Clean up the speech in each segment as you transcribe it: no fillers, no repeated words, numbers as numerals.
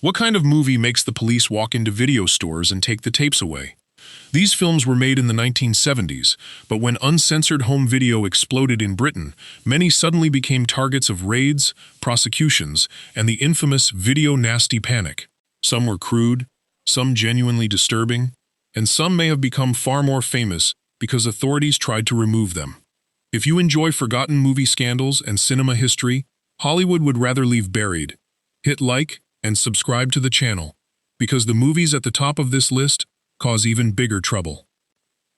What kind of movie makes the police walk into video stores and take the tapes away? These films were made in the 1970s, but when uncensored home video exploded in Britain, many suddenly became targets of raids, prosecutions, and the infamous video nasty panic. Some were crude, some genuinely disturbing, and some may have become far more famous because authorities tried to remove them. If you enjoy forgotten movie scandals and cinema history, Hollywood would rather leave buried. Hit like and subscribe to the channel, because the movies at the top of this list cause even bigger trouble.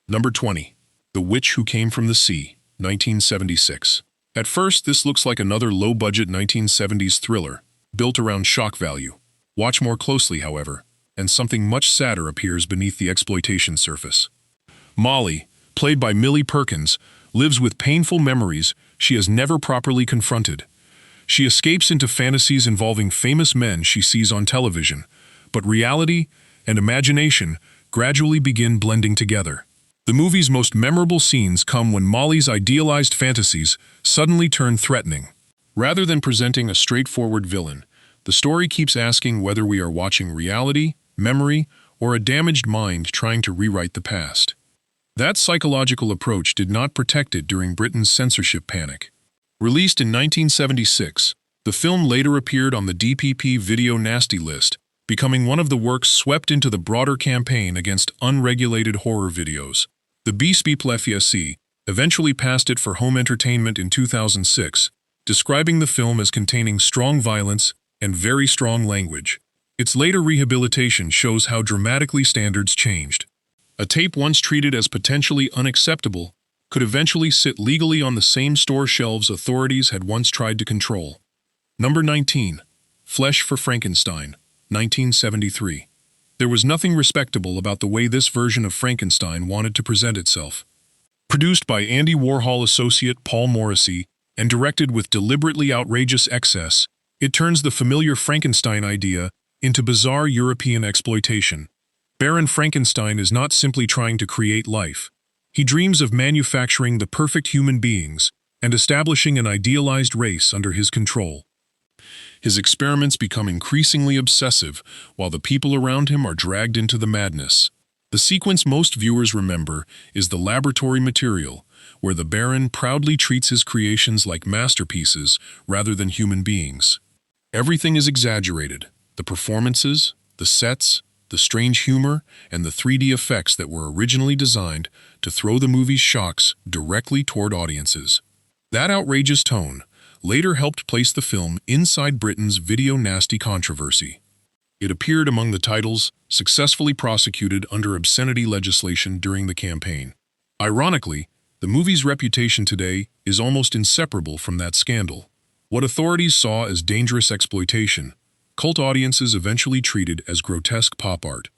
Number 20. The Witch Who Came from the Sea, 1976. At first, this looks like another low-budget 1970s thriller, built around shock value. Watch more closely, however, and something much sadder appears beneath the exploitation surface. Molly, played by Millie Perkins, lives with painful memories she has never properly confronted. She escapes into fantasies involving famous men she sees on television, but reality and imagination gradually begin blending together. The movie's most memorable scenes come when Molly's idealized fantasies suddenly turn threatening. Rather than presenting a straightforward villain, the story keeps asking whether we are watching reality, memory, or a damaged mind trying to rewrite the past. That psychological approach did not protect it during Britain's censorship panic. Released in 1976, the film later appeared on the DPP Video Nasty list, becoming one of the works swept into the broader campaign against unregulated horror videos. The BSPPLFESC eventually passed it for home entertainment in 2006, describing the film as containing strong violence and very strong language. Its later rehabilitation shows how dramatically standards changed. A tape once treated as potentially unacceptable could eventually sit legally on the same store shelves authorities had once tried to control. Number 19. Flesh for Frankenstein, 1973. There was nothing respectable about the way this version of Frankenstein wanted to present itself. Produced by Andy Warhol associate Paul Morrissey and directed with deliberately outrageous excess, it turns the familiar Frankenstein idea into bizarre European exploitation. Baron Frankenstein is not simply trying to create life. He dreams of manufacturing the perfect human beings and establishing an idealized race under his control. His experiments become increasingly obsessive while the people around him are dragged into the madness. The sequence most viewers remember is the laboratory material, where the Baron proudly treats his creations like masterpieces rather than human beings. Everything is exaggerated: the performances, the sets, the strange humor, and the 3D effects that were originally designed to throw the movie's shocks directly toward audiences. That outrageous tone later helped place the film inside Britain's video nasty controversy. It appeared among the titles successfully prosecuted under obscenity legislation during the campaign. Ironically, the movie's reputation today is almost inseparable from that scandal. What authorities saw as dangerous exploitation, cult audiences eventually treated as grotesque pop art.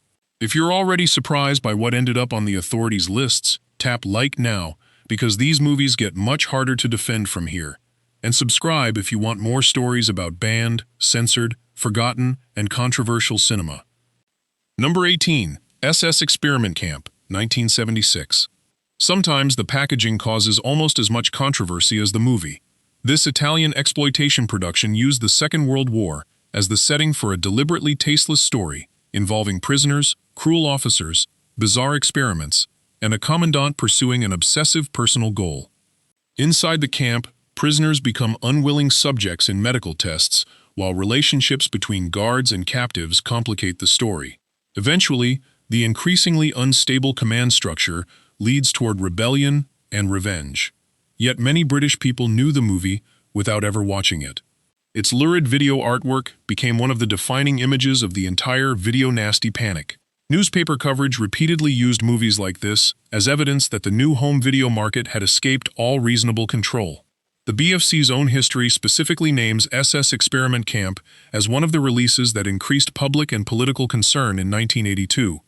If you're already surprised by what ended up on the authorities' lists, tap like now, because these movies get much harder to defend from here. And subscribe if you want more stories about banned, censored, forgotten, and controversial cinema. Number 18. SS Experiment Camp, 1976. Sometimes the packaging causes almost as much controversy as the movie. This Italian exploitation production used the Second World War as the setting for a deliberately tasteless story involving prisoners, cruel officers, bizarre experiments, and a commandant pursuing an obsessive personal goal. Inside the camp, prisoners become unwilling subjects in medical tests, while relationships between guards and captives complicate the story. Eventually, the increasingly unstable command structure leads toward rebellion and revenge. Yet many British people knew the movie without ever watching it. Its lurid video artwork became one of the defining images of the entire video nasty panic. Newspaper coverage repeatedly used movies like this as evidence that the new home video market had escaped all reasonable control. The BFC's own history specifically names SS Experiment Camp as one of the releases that increased public and political concern in 1982.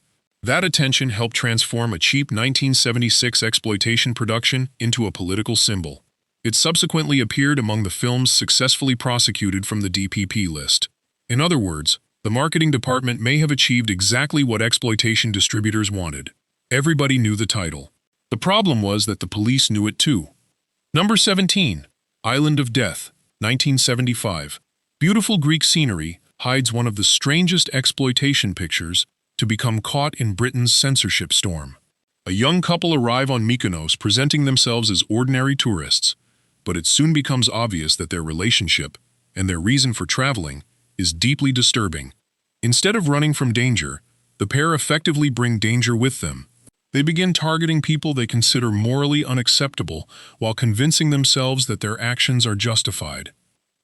That attention helped transform a cheap 1976 exploitation production into a political symbol. It subsequently appeared among the films successfully prosecuted from the DPP list. In other words, the marketing department may have achieved exactly what exploitation distributors wanted. Everybody knew the title. The problem was that the police knew it too. Number 17. Island of Death, 1975. Beautiful Greek scenery, hides one of the strangest exploitation pictures to become caught in Britain's censorship storm. A young couple arrive on Mykonos presenting themselves as ordinary tourists, but it soon becomes obvious that their relationship and their reason for traveling is deeply disturbing. Instead of running from danger, the pair effectively bring danger with them. They begin targeting people they consider morally unacceptable while convincing themselves that their actions are justified.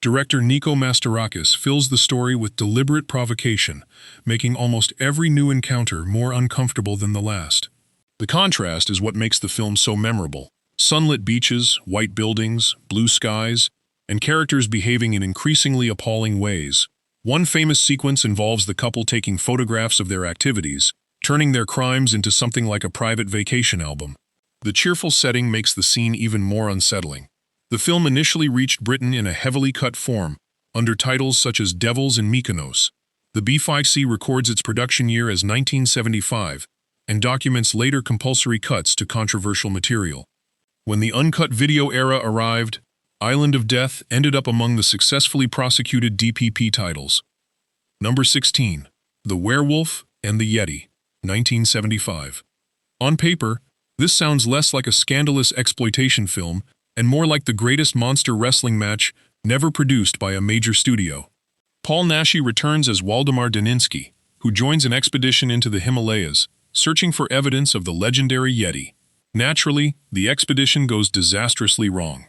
Director Nico Mastorakis fills the story with deliberate provocation, making almost every new encounter more uncomfortable than the last. The contrast is what makes the film so memorable. Sunlit beaches, white buildings, blue skies, and characters behaving in increasingly appalling ways. One famous sequence involves the couple taking photographs of their activities, turning their crimes into something like a private vacation album. The cheerful setting makes the scene even more unsettling. The film initially reached Britain in a heavily cut form, under titles such as Devils in Mykonos. The B5C records its production year as 1975 and documents later compulsory cuts to controversial material. When the uncut video era arrived, Island of Death ended up among the successfully prosecuted DPP titles. Number 16. The Werewolf and the Yeti, 1975. On paper, this sounds less like a scandalous exploitation film and more like the greatest monster wrestling match never produced by a major studio. Paul Naschy returns as Waldemar Daninsky, who joins an expedition into the Himalayas, searching for evidence of the legendary Yeti. Naturally, the expedition goes disastrously wrong.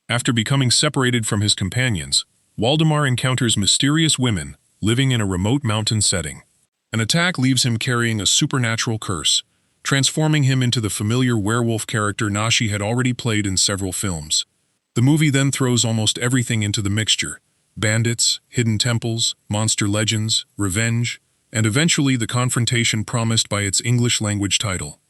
After becoming separated from his companions, Waldemar encounters mysterious women living in a remote mountain setting. An attack leaves him carrying a supernatural curse, transforming him into the familiar werewolf character Naschy had already played in several films. The movie then throws almost everything into the mixture: bandits, hidden temples, monster legends, revenge, and eventually the confrontation promised by its English-language title.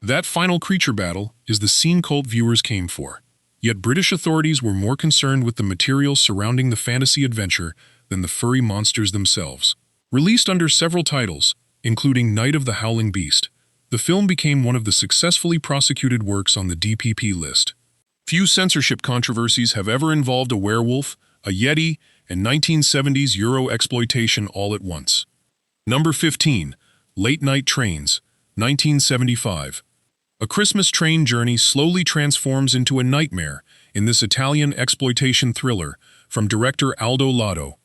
That final creature battle is the scene cult viewers came for. Yet British authorities were more concerned with the material surrounding the fantasy adventure than the furry monsters themselves. Released under several titles, including Night of the Howling Beast, the film became one of the successfully prosecuted works on the DPP list. Few censorship controversies have ever involved a werewolf, a yeti, and 1970s Euro exploitation all at once. Number 15. Late Night Trains, 1975. A Christmas train journey slowly transforms into a nightmare in this Italian exploitation thriller from director Aldo Lado.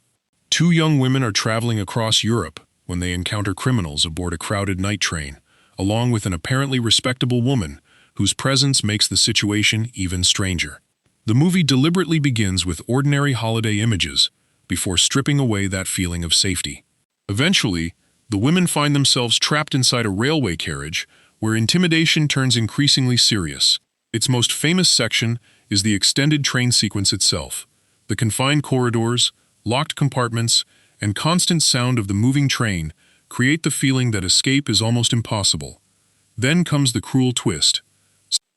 Two young women are traveling across Europe when they encounter criminals aboard a crowded night train, along with an apparently respectable woman whose presence makes the situation even stranger. The movie deliberately begins with ordinary holiday images before stripping away that feeling of safety. Eventually, the women find themselves trapped inside a railway carriage where intimidation turns increasingly serious. Its most famous section is the extended train sequence itself. The confined corridors, locked compartments, and constant sound of the moving train create the feeling that escape is almost impossible. Then comes the cruel twist.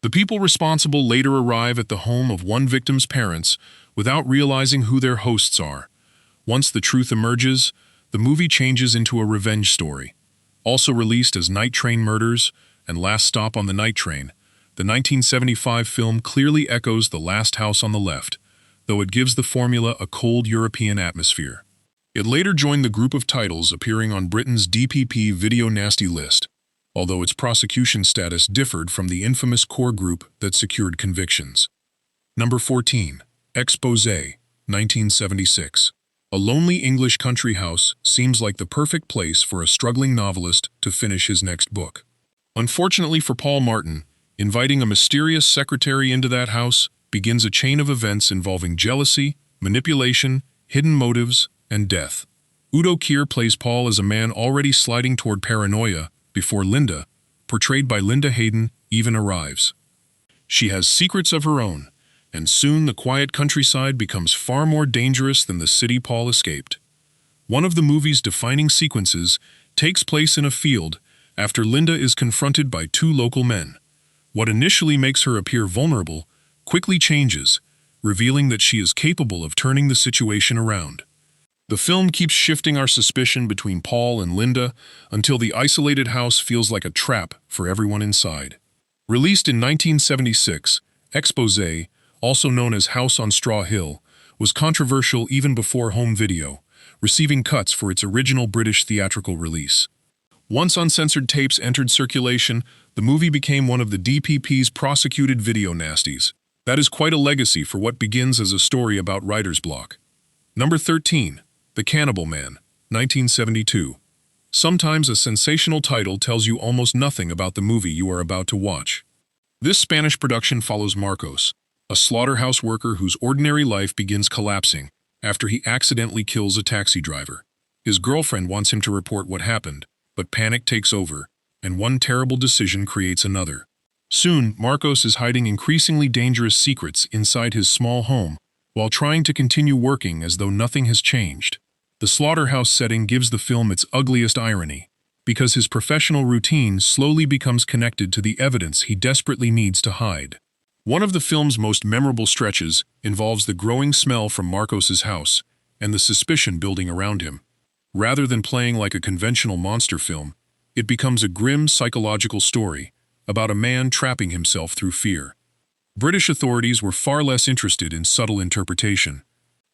The people responsible later arrive at the home of one victim's parents without realizing who their hosts are. Once the truth emerges, the movie changes into a revenge story. Also released as Night Train Murders and Last Stop on the Night Train, the 1975 film clearly echoes The Last House on the Left, though it gives the formula a cold European atmosphere. It later joined the group of titles appearing on Britain's DPP Video Nasty list, although its prosecution status differed from the infamous core group that secured convictions. Number 14. Exposé, 1976. A lonely English country house seems like the perfect place for a struggling novelist to finish his next book. Unfortunately for Paul Martin, inviting a mysterious secretary into that house begins a chain of events involving jealousy, manipulation, hidden motives, and death. Udo Kier plays Paul as a man already sliding toward paranoia before Linda, portrayed by Linda Hayden, even arrives. She has secrets of her own, and soon the quiet countryside becomes far more dangerous than the city Paul escaped. One of the movie's defining sequences takes place in a field after Linda is confronted by two local men. What initially makes her appear vulnerable quickly changes, revealing that she is capable of turning the situation around. The film keeps shifting our suspicion between Paul and Linda until the isolated house feels like a trap for everyone inside. Released in 1976, Exposé, also known as House on Straw Hill, was controversial even before home video, receiving cuts for its original British theatrical release. Once uncensored tapes entered circulation, the movie became one of the DPP's prosecuted video nasties. That is quite a legacy for what begins as a story about writer's block. Number 13. The Cannibal Man, 1972. Sometimes a sensational title tells you almost nothing about the movie you are about to watch. This Spanish production follows Marcos, a slaughterhouse worker whose ordinary life begins collapsing after he accidentally kills a taxi driver. His girlfriend wants him to report what happened, but panic takes over, and one terrible decision creates another. Soon, Marcos is hiding increasingly dangerous secrets inside his small home while trying to continue working as though nothing has changed. The slaughterhouse setting gives the film its ugliest irony, because his professional routine slowly becomes connected to the evidence he desperately needs to hide. One of the film's most memorable stretches involves the growing smell from Marcos's house and the suspicion building around him. Rather than playing like a conventional monster film, it becomes a grim psychological story about a man trapping himself through fear. British authorities were far less interested in subtle interpretation.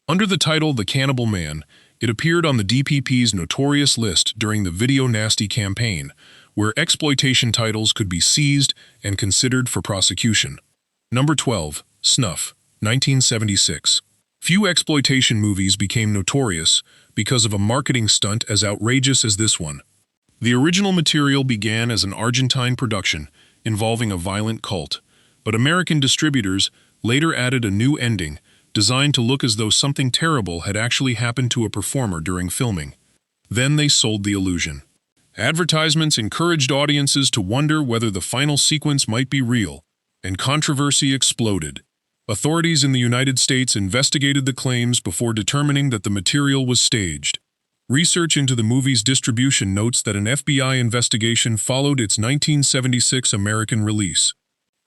Under the title The Cannibal Man, it appeared on the DPP's notorious list during the Video Nasty campaign, where exploitation titles could be seized and considered for prosecution. Number 12. Snuff, 1976. Few exploitation movies became notorious because of a marketing stunt as outrageous as this one. The original material began as an Argentine production involving a violent cult, but American distributors later added a new ending designed to look as though something terrible had actually happened to a performer during filming. Then they sold the illusion. Advertisements encouraged audiences to wonder whether the final sequence might be real, and controversy exploded. Authorities in the United States investigated the claims before determining that the material was staged. Research into the movie's distribution notes that an FBI investigation followed its 1976 American release.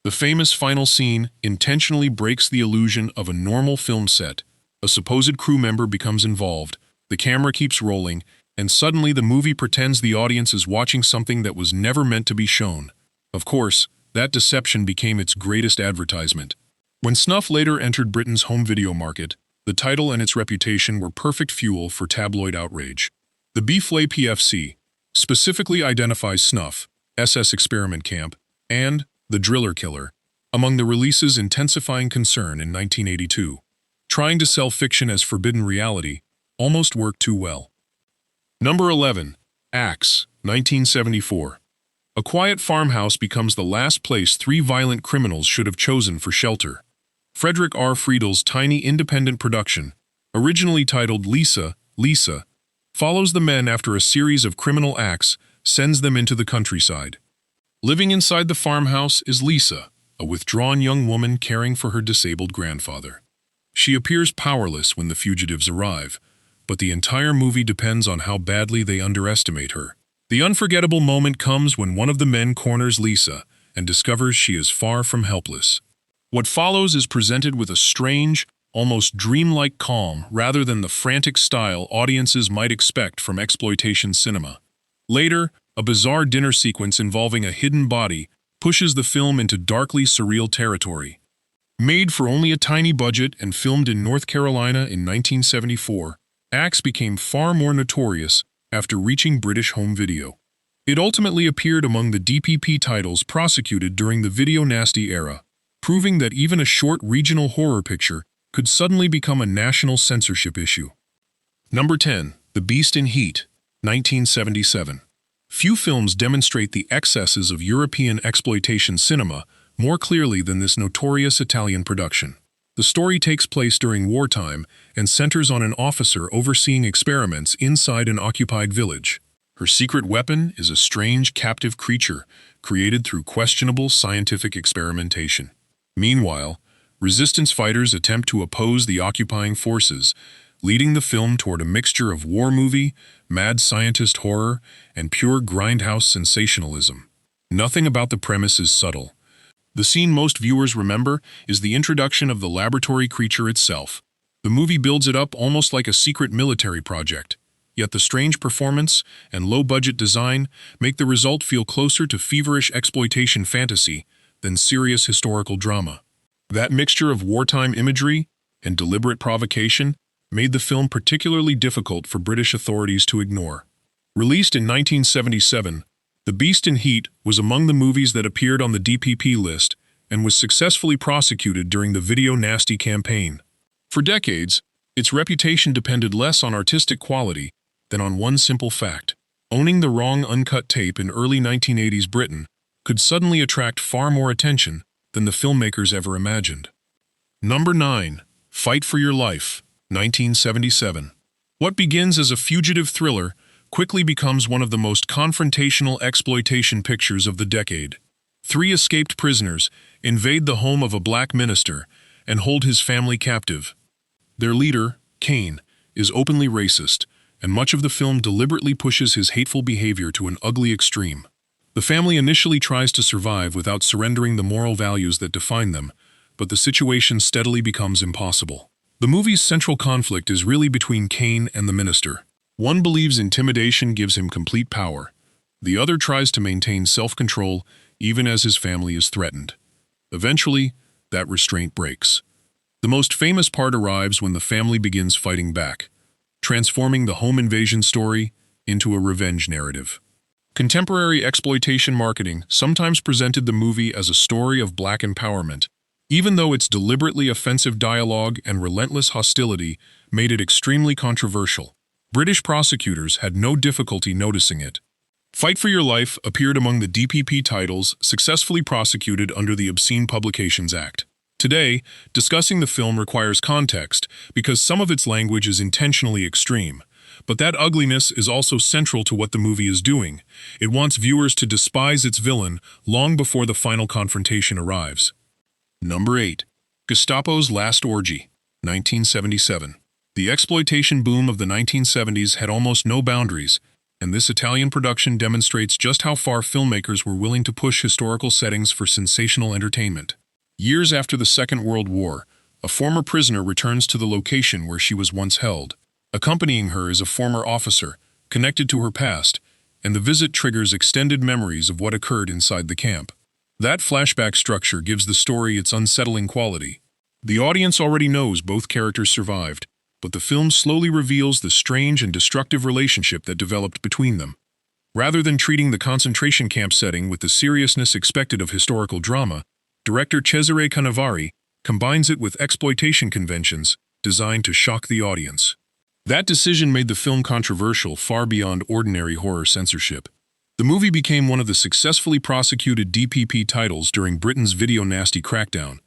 The famous final scene intentionally breaks the illusion of a normal film set. A supposed crew member becomes involved, the camera keeps rolling, and suddenly the movie pretends the audience is watching something that was never meant to be shown. Of course, that deception became its greatest advertisement. When snuff later entered Britain's home video market, the title and its reputation were perfect fuel for tabloid outrage. The B-Flay PFC specifically identifies Snuff, SS Experiment Camp, and The Driller Killer among the release's intensifying concern in 1982. Trying to sell fiction as forbidden reality almost worked too well. Number 11. Axe, 1974. A quiet farmhouse becomes the last place three violent criminals should have chosen for shelter. Frederick R. Friedel's tiny independent production, originally titled Lisa, follows the men after a series of criminal acts sends them into the countryside. Living inside the farmhouse is Lisa, a withdrawn young woman caring for her disabled grandfather. She appears powerless when the fugitives arrive, but the entire movie depends on how badly they underestimate her. The unforgettable moment comes when one of the men corners Lisa and discovers she is far from helpless. What follows is presented with a strange, almost dreamlike calm rather than the frantic style audiences might expect from exploitation cinema. Later, a bizarre dinner sequence involving a hidden body pushes the film into darkly surreal territory. Made for only a tiny budget and filmed in North Carolina in 1974, Axe became far more notorious after reaching British home video. It ultimately appeared among the DPP titles prosecuted during the Video Nasty era, proving that even a short regional horror picture could suddenly become a national censorship issue. Number 10. The Beast in Heat, 1977. Few films demonstrate the excesses of European exploitation cinema more clearly than this notorious Italian production. The story takes place during wartime and centers on an officer overseeing experiments inside an occupied village. Her secret weapon is a strange captive creature created through questionable scientific experimentation. Meanwhile, resistance fighters attempt to oppose the occupying forces, leading the film toward a mixture of war movie, mad scientist horror, and pure Grindhouse sensationalism. Nothing about the premise is subtle. The scene most viewers remember is the introduction of the laboratory creature itself. The movie builds it up almost like a secret military project, yet the strange performance and low-budget design make the result feel closer to feverish exploitation fantasy than serious historical drama. That mixture of wartime imagery and deliberate provocation made the film particularly difficult for British authorities to ignore. Released in 1977, The Beast in Heat was among the movies that appeared on the DPP list and was successfully prosecuted during the Video Nasty campaign. For decades, its reputation depended less on artistic quality than on one simple fact. Owning the wrong uncut tape in early 1980s Britain could suddenly attract far more attention than the filmmakers ever imagined. Number 9. Fight for Your Life, 1977. What begins as a fugitive thriller quickly becomes one of the most confrontational exploitation pictures of the decade. Three escaped prisoners invade the home of a black minister and hold his family captive. Their leader, Kane, is openly racist, and much of the film deliberately pushes his hateful behavior to an ugly extreme. The family initially tries to survive without surrendering the moral values that define them, but the situation steadily becomes impossible. The movie's central conflict is really between Kane and the minister. One believes intimidation gives him complete power. The other tries to maintain self-control even as his family is threatened. Eventually, that restraint breaks. The most famous part arrives when the family begins fighting back, transforming the home invasion story into a revenge narrative. Contemporary exploitation marketing sometimes presented the movie as a story of black empowerment, even though its deliberately offensive dialogue and relentless hostility made it extremely controversial. British prosecutors had no difficulty noticing it. Fight for Your Life appeared among the DPP titles successfully prosecuted under the Obscene Publications Act. Today, discussing the film requires context because some of its language is intentionally extreme. But that ugliness is also central to what the movie is doing. It wants viewers to despise its villain long before the final confrontation arrives. Number 8. Gestapo's Last Orgy, 1977. The exploitation boom of the 1970s had almost no boundaries, and this Italian production demonstrates just how far filmmakers were willing to push historical settings for sensational entertainment. Years after the Second World War, a former prisoner returns to the location where she was once held. Accompanying her is a former officer, connected to her past, and the visit triggers extended memories of what occurred inside the camp. That flashback structure gives the story its unsettling quality. The audience already knows both characters survived, but the film slowly reveals the strange and destructive relationship that developed between them. Rather than treating the concentration camp setting with the seriousness expected of historical drama, director Cesare Cannavaro combines it with exploitation conventions designed to shock the audience. That decision made the film controversial far beyond ordinary horror censorship. The movie became one of the successfully prosecuted DPP titles during Britain's Video Nasty crackdown.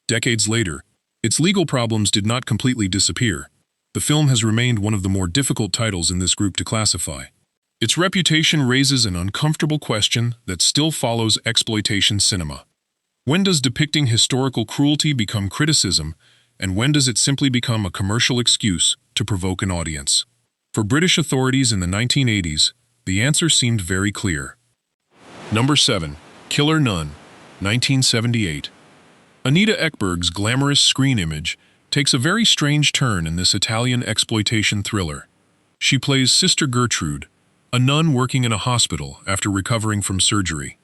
Decades later, its legal problems did not completely disappear. The film has remained one of the more difficult titles in this group to classify. Its reputation raises an uncomfortable question that still follows exploitation cinema. When does depicting historical cruelty become criticism, and when does it simply become a commercial excuse to provoke an audience? For British authorities in the 1980s, the answer seemed very clear. Number 7. Killer Nun, 1978. Anita Ekberg's glamorous screen image takes a very strange turn in this Italian exploitation thriller. She plays Sister Gertrude, a nun working in a hospital after recovering from surgery.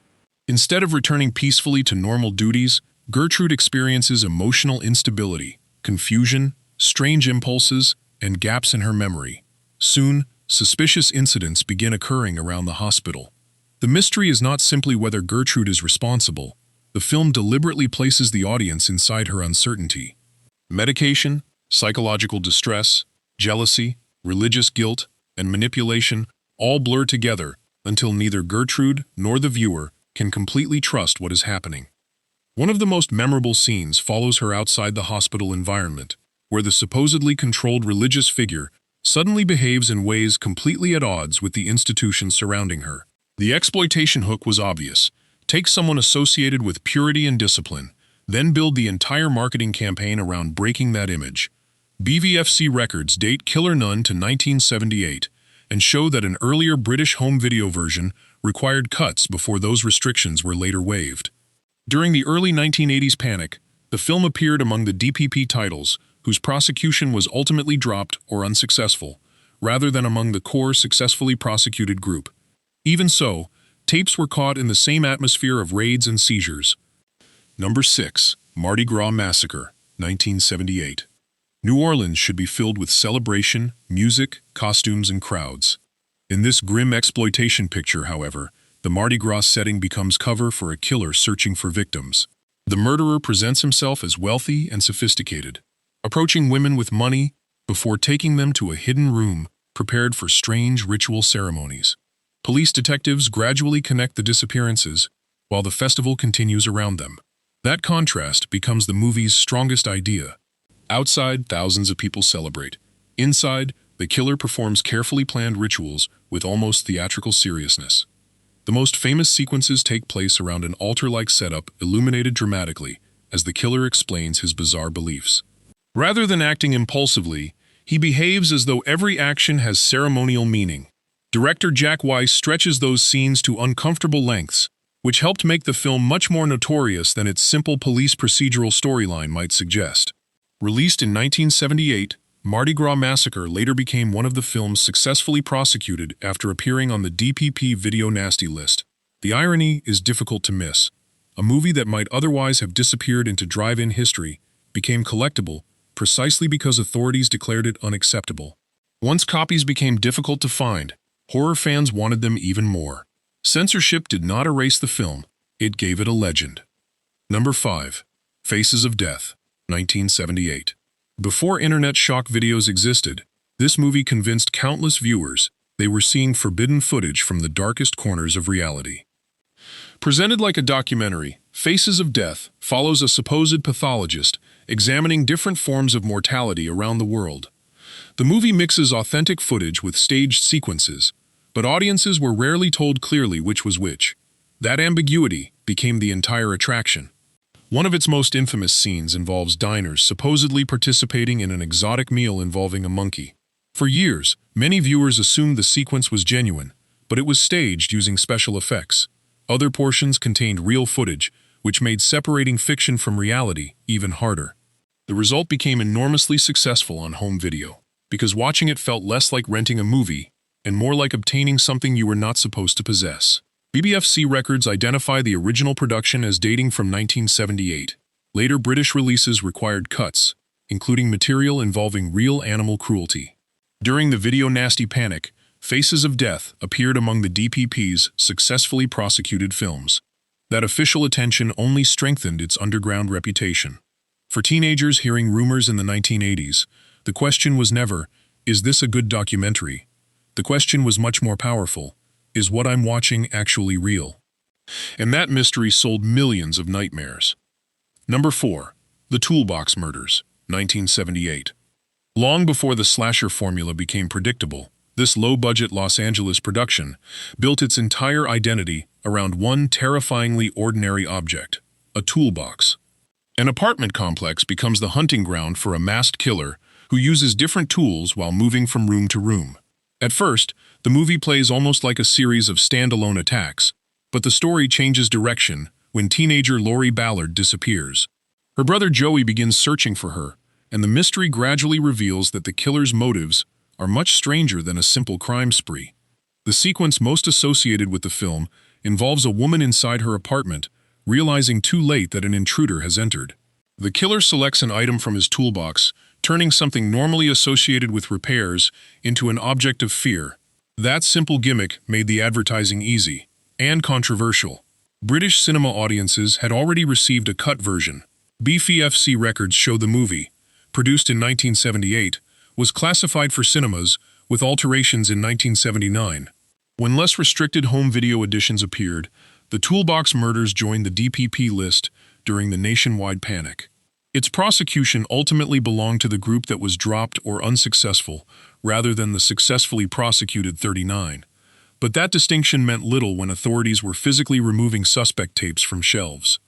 Instead of returning peacefully to normal duties, Gertrude experiences emotional instability, confusion, strange impulses, and gaps in her memory. Soon, suspicious incidents begin occurring around the hospital. The mystery is not simply whether Gertrude is responsible. The film deliberately places the audience inside her uncertainty. Medication, psychological distress, jealousy, religious guilt, and manipulation all blur together until neither Gertrude nor the viewer can completely trust what is happening. One of the most memorable scenes follows her outside the hospital environment, where the supposedly controlled religious figure suddenly behaves in ways completely at odds with the institution surrounding her. The exploitation hook was obvious. Take someone associated with purity and discipline, then build the entire marketing campaign around breaking that image. BVFC records date Killer Nun to 1978 and show that an earlier British home video version required cuts before those restrictions were later waived. During the early 1980s panic, the film appeared among the DPP titles whose prosecution was ultimately dropped or unsuccessful, rather than among the core successfully prosecuted group. Even so, tapes were caught in the same atmosphere of raids and seizures. Number 6. Mardi Gras Massacre, 1978. New Orleans should be filled with celebration, music, costumes, and crowds. In this grim exploitation picture, however, the Mardi Gras setting becomes cover for a killer searching for victims. The murderer presents himself as wealthy and sophisticated, approaching women with money before taking them to a hidden room prepared for strange ritual ceremonies. Police detectives gradually connect the disappearances while the festival continues around them. That contrast becomes the movie's strongest idea. Outside, thousands of people celebrate. Inside, the killer performs carefully planned rituals with almost theatrical seriousness. The most famous sequences take place around an altar-like setup illuminated dramatically as the killer explains his bizarre beliefs. Rather than acting impulsively, he behaves as though every action has ceremonial meaning. Director Jack Weiss stretches those scenes to uncomfortable lengths, which helped make the film much more notorious than its simple police procedural storyline might suggest. Released in 1978, Mardi Gras Massacre later became one of the films successfully prosecuted after appearing on the DPP Video Nasty list. The irony is difficult to miss. A movie that might otherwise have disappeared into drive-in history became collectible precisely because authorities declared it unacceptable. Once copies became difficult to find, horror fans wanted them even more. Censorship did not erase the film, it gave it a legend. Number 5. Faces of Death, 1978. Before internet shock videos existed, this movie convinced countless viewers they were seeing forbidden footage from the darkest corners of reality. Presented like a documentary, Faces of Death follows a supposed pathologist examining different forms of mortality around the world. The movie mixes authentic footage with staged sequences, but audiences were rarely told clearly which was which. That ambiguity became the entire attraction. One of its most infamous scenes involves diners supposedly participating in an exotic meal involving a monkey. For years, many viewers assumed the sequence was genuine, but it was staged using special effects. Other portions contained real footage, which made separating fiction from reality even harder. The result became enormously successful on home video, because watching it felt less like renting a movie and more like obtaining something you were not supposed to possess. BBFC records identify the original production as dating from 1978. Later British releases required cuts, including material involving real animal cruelty. During the Video Nasty panic, Faces of Death appeared among the DPP's successfully prosecuted films. That official attention only strengthened its underground reputation. For teenagers hearing rumors in the 1980s, the question was never, is this a good documentary? The question was much more powerful. Is what I'm watching actually real? And that mystery sold millions of nightmares. Number 4. The Toolbox Murders, 1978. Long before the slasher formula became predictable, this low-budget Los Angeles production built its entire identity around one terrifyingly ordinary object, a toolbox. An apartment complex becomes the hunting ground for a masked killer who uses different tools while moving from room to room. At first, the movie plays almost like a series of standalone attacks, but the story changes direction when teenager Lori Ballard disappears. Her brother Joey begins searching for her, and the mystery gradually reveals that the killer's motives are much stranger than a simple crime spree. The sequence most associated with the film involves a woman inside her apartment, realizing too late that an intruder has entered. The killer selects an item from his toolbox, turning something normally associated with repairs into an object of fear. That simple gimmick made the advertising easy and controversial. British cinema audiences had already received a cut version. BFC records show the movie, produced in 1978, was classified for cinemas with alterations in 1979. When less restricted home video editions appeared, the Toolbox Murders joined the DPP list during the nationwide panic. Its prosecution ultimately belonged to the group that was dropped or unsuccessful, rather than the successfully prosecuted 39. But that distinction meant little when authorities were physically removing suspect tapes from shelves.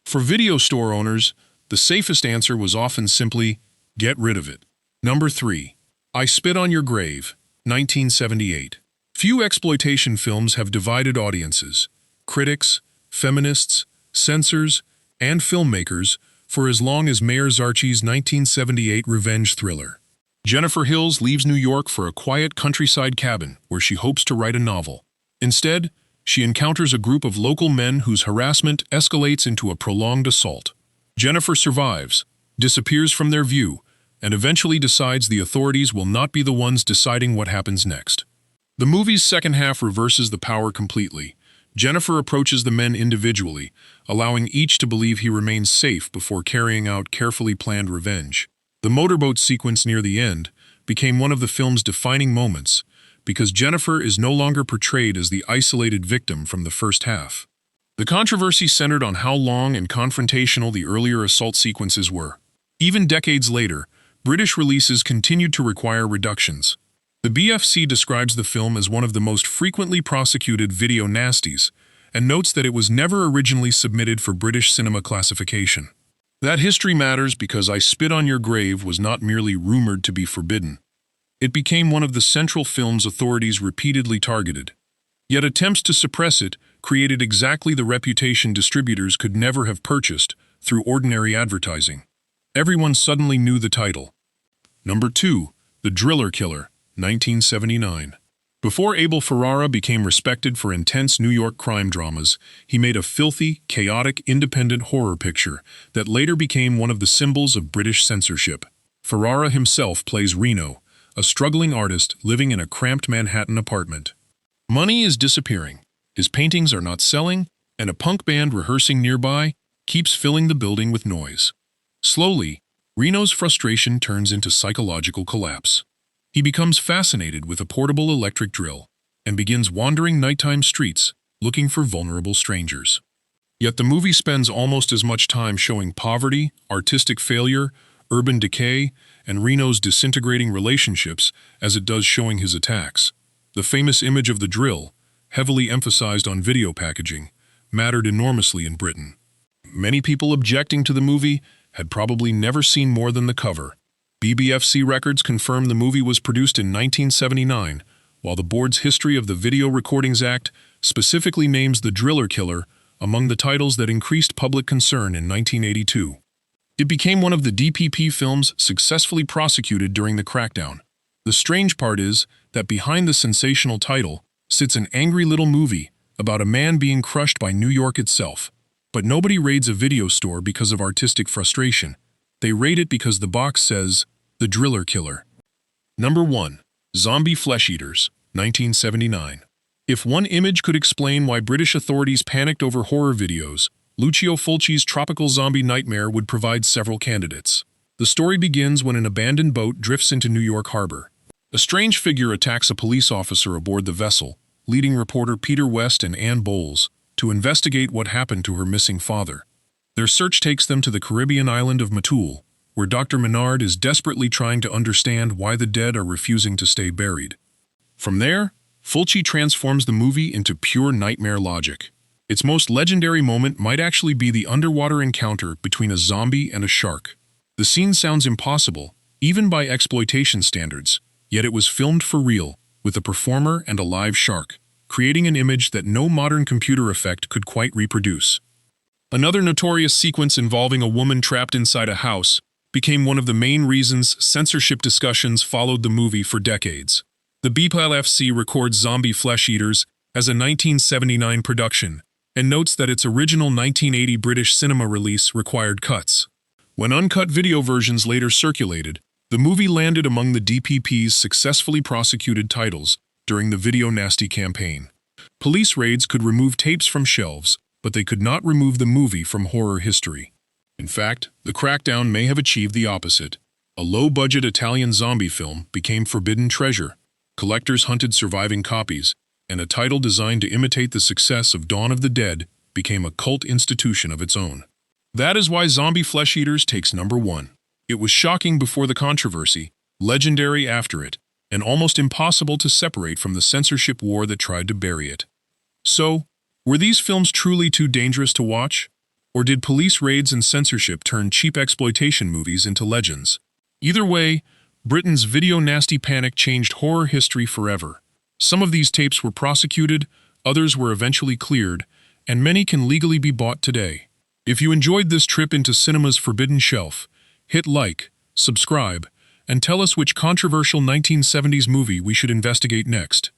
For video store owners, the safest answer was often simply, get rid of it. Number 3. I Spit on Your Grave, 1978. Few exploitation films have divided audiences, critics, feminists, censors, and filmmakers for as long as Mayor Zarchi's 1978 revenge thriller. Jennifer Hills leaves New York for a quiet countryside cabin where she hopes to write a novel. Instead, she encounters a group of local men whose harassment escalates into a prolonged assault. Jennifer survives, disappears from their view, and eventually decides the authorities will not be the ones deciding what happens next. The movie's second half reverses the power completely. Jennifer approaches the men individually, allowing each to believe he remains safe before carrying out carefully planned revenge. The motorboat sequence near the end became one of the film's defining moments because Jennifer is no longer portrayed as the isolated victim from the first half. The controversy centered on how long and confrontational the earlier assault sequences were. Even decades later, British releases continued to require reductions. The BFC describes the film as one of the most frequently prosecuted video nasties, and notes that it was never originally submitted for British cinema classification. That history matters because I Spit on Your Grave was not merely rumored to be forbidden. It became one of the central films authorities repeatedly targeted. Yet attempts to suppress it created exactly the reputation distributors could never have purchased through ordinary advertising. Everyone suddenly knew the title. Number 2. The Driller Killer, 1979. Before Abel Ferrara became respected for intense New York crime dramas, he made a filthy, chaotic, independent horror picture that later became one of the symbols of British censorship. Ferrara himself plays Reno, a struggling artist living in a cramped Manhattan apartment. Money is disappearing, his paintings are not selling, and a punk band rehearsing nearby keeps filling the building with noise. Slowly, Reno's frustration turns into psychological collapse. He becomes fascinated with a portable electric drill and begins wandering nighttime streets looking for vulnerable strangers. Yet the movie spends almost as much time showing poverty, artistic failure, urban decay, and Reno's disintegrating relationships as it does showing his attacks. The famous image of the drill, heavily emphasized on video packaging, mattered enormously in Britain. Many people objecting to the movie had probably never seen more than the cover. BBFC records confirm the movie was produced in 1979, while the board's History of the Video Recordings Act specifically names The Driller Killer among the titles that increased public concern in 1982. It became one of the DPP films successfully prosecuted during the crackdown. The strange part is that behind the sensational title sits an angry little movie about a man being crushed by New York itself. But nobody raids a video store because of artistic frustration. They raid it because the box says, The Driller Killer. Number 1. Zombie Flesh Eaters, 1979. If one image could explain why British authorities panicked over horror videos, Lucio Fulci's tropical zombie nightmare would provide several candidates. The story begins when an abandoned boat drifts into New York Harbor. A strange figure attacks a police officer aboard the vessel, leading reporter Peter West and Ann Bowles to investigate what happened to her missing father. Their search takes them to the Caribbean island of Matul, where Dr. Menard is desperately trying to understand why the dead are refusing to stay buried. From there, Fulci transforms the movie into pure nightmare logic. Its most legendary moment might actually be the underwater encounter between a zombie and a shark. The scene sounds impossible, even by exploitation standards, yet it was filmed for real, with a performer and a live shark, creating an image that no modern computer effect could quite reproduce. Another notorious sequence involving a woman trapped inside a house became one of the main reasons censorship discussions followed the movie for decades. The BPLFC records Zombie Flesh Eaters as a 1979 production and notes that its original 1980 British cinema release required cuts. When uncut video versions later circulated, the movie landed among the DPP's successfully prosecuted titles during the Video Nasty campaign. Police raids could remove tapes from shelves, but they could not remove the movie from horror history. In fact, the crackdown may have achieved the opposite. A low-budget Italian zombie film became forbidden treasure. Collectors hunted surviving copies, and a title designed to imitate the success of Dawn of the Dead became a cult institution of its own. That is why Zombie Flesh Eaters takes number 1. It was shocking before the controversy, legendary after it, and almost impossible to separate from the censorship war that tried to bury it. So, were these films truly too dangerous to watch? Or did police raids and censorship turn cheap exploitation movies into legends? Either way, Britain's video nasty panic changed horror history forever. Some of these tapes were prosecuted, others were eventually cleared, and many can legally be bought today. If you enjoyed this trip into cinema's forbidden shelf, hit like, subscribe, and tell us which controversial 1970s movie we should investigate next.